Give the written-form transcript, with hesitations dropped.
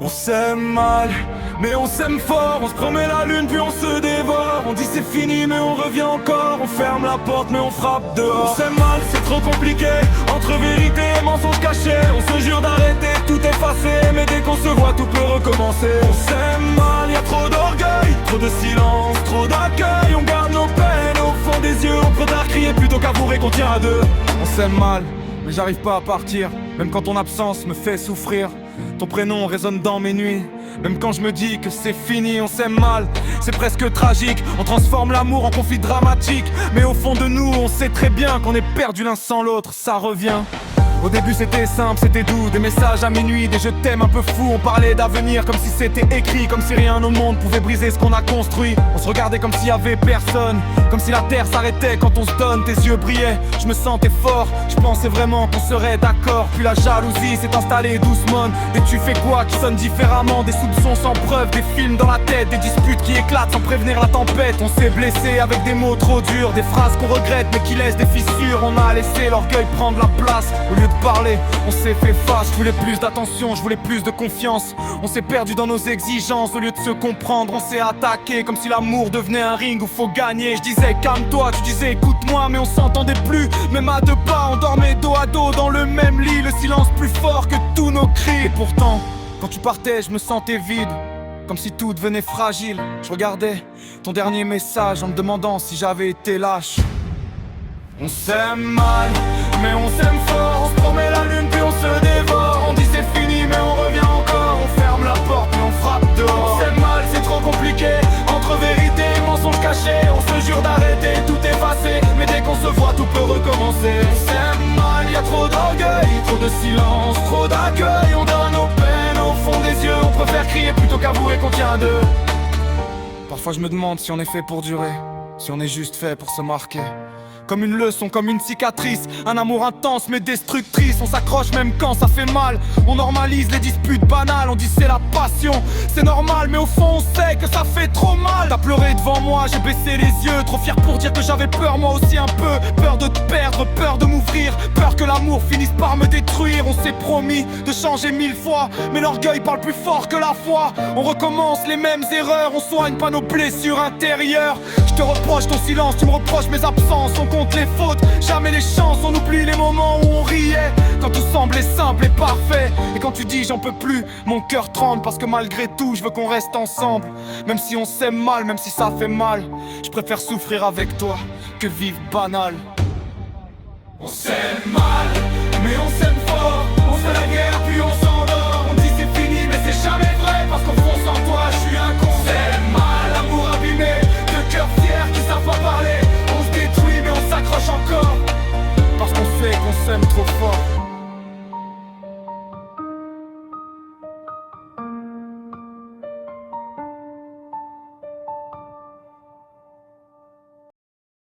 On s'aime mal, mais on s'aime fort. On se promet la lune puis on se dévore. On dit c'est fini mais on revient encore. On ferme la porte mais on frappe dehors. On s'aime mal, c'est trop compliqué. Entre vérité et mensonge caché. On se jure d'arrêter, tout effacer. Mais dès qu'on se voit tout peut recommencer. On s'aime mal, y'a trop d'orgueil, trop de silence, trop d'accueil. On garde nos peines au fond des yeux. On préfère crier plutôt qu'avouer qu'on tient à deux. On s'aime mal, mais j'arrive pas à partir. Même quand ton absence me fait souffrir. Ton prénom résonne dans mes nuits. Même quand je me dis que c'est fini, on s'aime mal. C'est presque tragique, on transforme l'amour en conflit dramatique. Mais au fond de nous, on sait très bien qu'on est perdu l'un sans l'autre, ça revient. Au début c'était simple, c'était doux, des messages à minuit, des je t'aime un peu fous. On parlait d'avenir comme si c'était écrit, comme si rien au monde pouvait briser ce qu'on a construit. On se regardait comme s'il y avait personne, comme si la terre s'arrêtait quand on se donne. Tes yeux brillaient, je me sentais fort, je pensais vraiment qu'on serait d'accord. Puis la jalousie s'est installée doucement. Et tu fais quoi, tu sonnes différemment. Des soupçons sans preuve, des films dans la tête, des disputes qui éclatent sans prévenir la tempête. On s'est blessé avec des mots trop durs, des phrases qu'on regrette mais qui laissent des fissures. On a laissé l'orgueil prendre la place. Au lieu de parler, on s'est fait face. Je voulais plus d'attention, je voulais plus de confiance. On s'est perdu dans nos exigences. Au lieu de se comprendre, on s'est attaqué comme si l'amour devenait un ring où faut gagner. Je disais calme-toi, tu disais écoute-moi, mais on s'entendait plus. Même à deux pas, on dormait dos à dos dans le même lit. Le silence plus fort que tous nos cris. Et pourtant, quand tu partais, je me sentais vide, comme si tout devenait fragile. Je regardais ton dernier message en me demandant si j'avais été lâche. On s'aime mal, mais on s'aime fort. On se promet la lune puis on se dévore. On dit c'est fini mais on revient encore. On ferme la porte puis on frappe dehors. On s'aime mal, c'est trop compliqué. Entre vérité et mensonge caché. On se jure d'arrêter, tout effacer. Mais dès qu'on se voit tout peut recommencer. On s'aime mal, y'a trop d'orgueil, trop de silence, trop d'accueil. On donne nos peines au fond des yeux. On préfère crier plutôt qu'avouer qu'on tient à deux. Parfois je me demande si on est fait pour durer, si on est juste fait pour se marquer. Comme une leçon, comme une cicatrice. Un amour intense mais destructrice. On s'accroche même quand ça fait mal. On normalise les disputes banales. On dit c'est la passion, c'est normal. Mais au fond on sait que ça fait trop mal. T'as pleuré devant moi, j'ai baissé les yeux. Trop fier pour dire que j'avais peur moi aussi un peu. Peur de te perdre, peur de m'ouvrir. Peur que l'amour finisse par me détruire. On s'est promis de changer 1000 fois, mais l'orgueil parle plus fort que la foi. On recommence les mêmes erreurs. On soigne pas nos blessures intérieures. Je te reproche ton silence, tu me reproches mes absences. On compte les fautes, jamais les chances. On oublie les moments où on riait, quand tout semblait simple et parfait. Et quand tu dis j'en peux plus, mon cœur tremble. Parce que malgré tout, je veux qu'on reste ensemble. Même si on s'aime mal, même si ça fait mal. Je préfère souffrir avec toi que vivre banal. On s'aime mal, mais on s'aime fort. On se fait la guerre puis on s'endort. On dit c'est fini mais c'est jamais vrai. Parce qu'au fond sans toi je suis un con. On s'aime mal, l'amour abîmé, de cœurs fiers qui savent pas parler. On se détruit mais on s'accroche encore, parce qu'on sait qu'on s'aime trop fort.